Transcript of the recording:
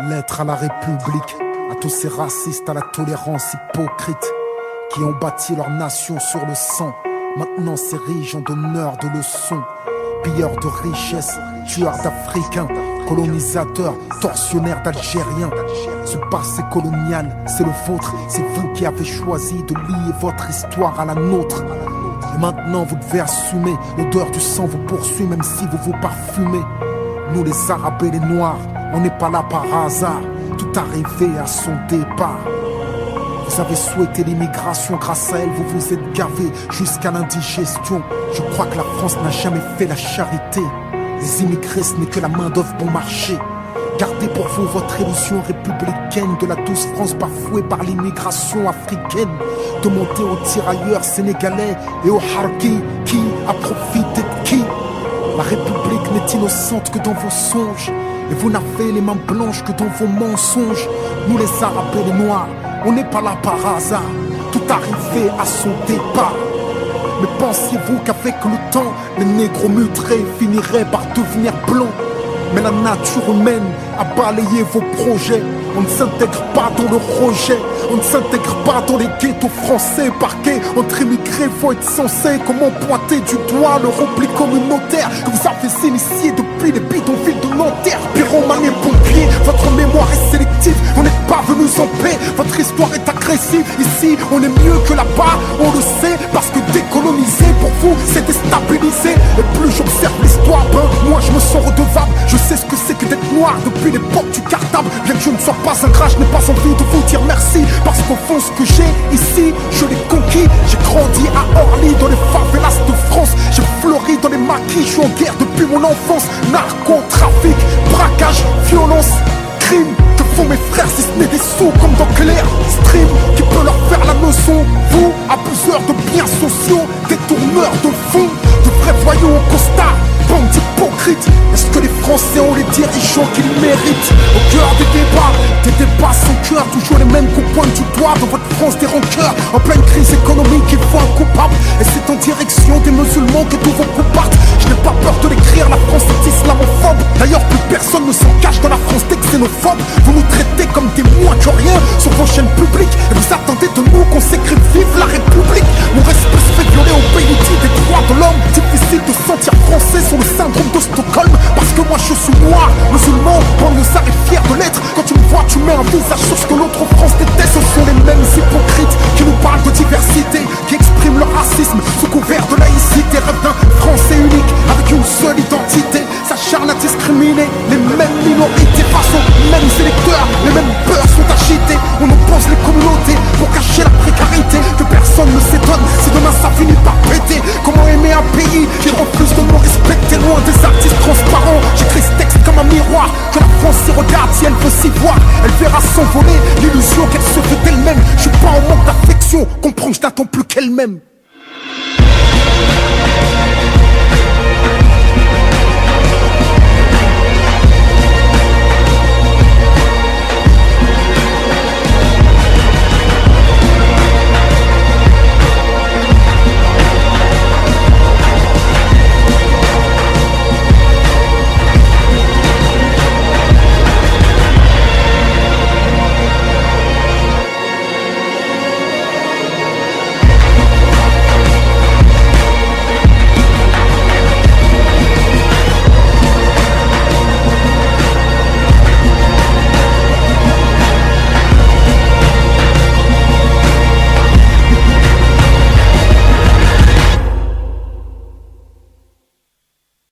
Lettre à la République, à tous ces racistes, à la tolérance hypocrite, qui ont bâti leur nation sur le sang, maintenant s'érigent en donneurs de leçons. Pilleurs de richesses, tueurs d'Africains, colonisateurs, tortionnaires d'Algériens. Ce passé colonial, c'est le vôtre, c'est vous qui avez choisi de lier votre histoire à la nôtre. Et maintenant vous devez assumer, l'odeur du sang vous poursuit même si vous vous parfumez. Nous les Arabes et les Noirs, on n'est pas là par hasard, tout arrivé à son départ. Vous avez souhaité l'immigration, grâce à elle vous vous êtes gavé jusqu'à l'indigestion. Je crois que la France n'a jamais fait la charité. Les immigrés ce n'est que la main d'œuvre bon marché. Gardez pour vous votre illusion républicaine de la douce France bafouée par l'immigration africaine. Demandez aux tirailleurs sénégalais et aux harkis qui a profité de qui. La République n'est innocente que dans vos songes, et vous n'avez les mains blanches que dans vos mensonges. Nous les Arabes et les Noirs, on n'est pas là par hasard, tout arrivé à son départ. Mais pensiez-vous qu'avec le temps, les négros mutrés finiraient par devenir blancs? Mais la nature humaine a balayé vos projets. On ne s'intègre pas dans le rejet, on ne s'intègre pas dans les ghettos français. Parqués entre immigrés, faut être censé. Comment pointer du doigt le repli communautaire que vous avez initié depuis les bidonvilles de Nanterre? Pyromane et pompiers, votre mémoire est sélective, on n'est pas venus en paix, votre histoire est agressive. Ici, on est mieux que là-bas, on le sait, parce que décoloniser pour vous, c'est déstabiliser. Et plus j'observe l'histoire, moi je me sens redevable. Je sais ce que c'est que d'être noir depuis l'époque du cartable. Bien que je ne sois pas ingrat, je n'ai pas envie de vous dire merci, parce qu'au fond ce que j'ai ici, je l'ai conquis. J'ai grandi à Orly, dans les favelas de France. J'ai fleuri dans les maquis, je suis en guerre depuis mon enfance. Narcotrafic, braquage, violence, crime. Que font mes frères si ce n'est des sous comme dans Clair Stream? Qui peut leur faire la leçon? Vous, abuseurs de biens sociaux, détourneurs de fonds, de vrais voyous au costard, bande d'hypocrites. Est-ce que les Français ont les dirigeants qu'ils méritent? Au cœur des débats sans cœur, toujours les mêmes qu'on pointe du doigt dans votre France des rancœurs. En pleine crise économique, il faut un coupable, et c'est en direction des musulmans que tous vos coups partent. Je n'ai pas peur de l'écrire, la France est islamophobe. D'ailleurs plus personne ne s'en cache dans la France des xénophobes. Vous nous traitez comme des moins que rien sur vos chaînes publiques, et vous attendez de nous qu'on s'écrive vive la République. Mon respect se fait violer au pays des droits de l'homme. Difficile de sentir français sur le syndrome de Stockholm, parce que moi je suis noir, musulman, banlieusard et fier de l'être. Quand tu me vois tu mets un visage sur ce que l'autre France déteste. Ce sont les mêmes hypocrites qui nous parlent de diversité, qui expriment leur racisme sous couvert de laïcité. Rêve d'un français unique avec une seule identité, s'acharne à discriminer les mêmes minorités face aux mêmes électeurs. Les mêmes peurs sont agitées, on oppose les communautés pour cacher la précarité. Que personne ne s'étonne si demain ça finit par péter. Comment aimer un pays qui refuse de nous respecter? Loin des artistes transparents, j'écris ce texte comme un miroir, que la France s'y regarde si elle veut s'y voir. Elle verra s'envoler l'illusion qu'elle se fait d'elle-même. Je suis pas en manque d'affection, comprends que je n'attends plus qu'elle-même.